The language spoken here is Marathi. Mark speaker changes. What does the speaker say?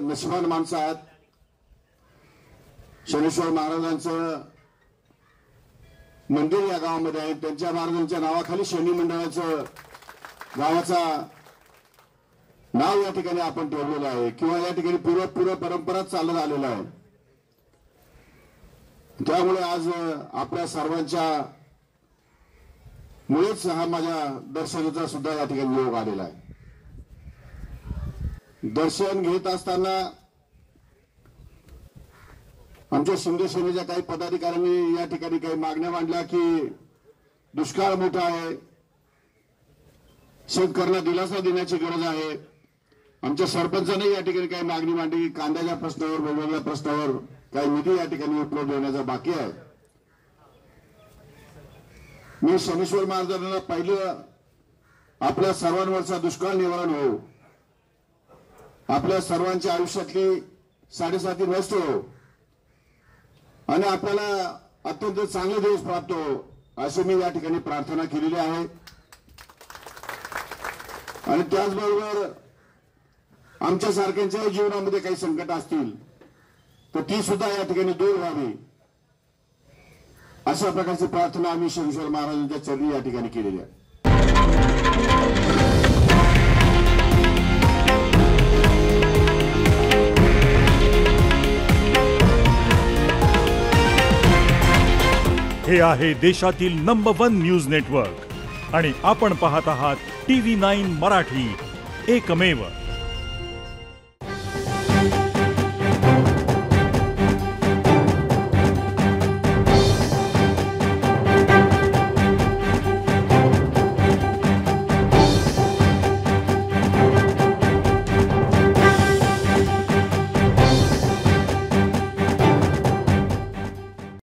Speaker 1: नशिबान माणसं आहेत. शनेश्वर महाराजांचं मंदिर या गावामध्ये आहे. त्यांच्या महाराजांच्या नावाखाली शनी मंडळाचं गावाचा नाव या ठिकाणी आपण ठेवलेलं आहे किंवा या ठिकाणी पूर्व परंपरा चालत आलेला आहे. त्यामुळे आज आपल्या सर्वांच्या मुळेच हा माझ्या दर्शनाचा सुद्धा या ठिकाणी योग आलेला आहे. दर्शन घेत असताना आमच्या शिंदे सेनेच्या काही पदाधिकाऱ्यांनी या ठिकाणी काही मागण्या मांडल्या की दुष्काळ मोठा आहे, शेतकऱ्यांना दिलासा देण्याची गरज आहे. आमच्या सरपंचांनी या ठिकाणी काही मागणी मांडली. कांद्याच्या प्रश्नावर, वेगवेगळ्या प्रश्नावर काही निधी या ठिकाणी उपलब्ध होण्याचा बाकी आहे. मी शनेश्वर महाराजांना पहिलं आपल्या सर्वांवरचा दुष्काळ निवारण हो, आपल्या सर्वांच्या आयुष्यातली साडेसाती नष्ट हो आणि आपल्याला अत्यंत चांगले दिवस प्राप्त हो अशी मी या ठिकाणी प्रार्थना केलेली आहे. आणि त्याचबरोबर आमच्या सारख्यांच्या जीवनामध्ये काही संकट असतील तर ती सुद्धा या ठिकाणी दूर व्हावी अशा प्रकारची प्रार्थना आम्ही शनेश्वर महाराजांच्या चरणी या ठिकाणी केलेली आहे.
Speaker 2: हे आहे देशातील नंबर 1 न्यूज नेटवर्क आणि आपण पाहत आहात TV9 मराठी, एकमेव.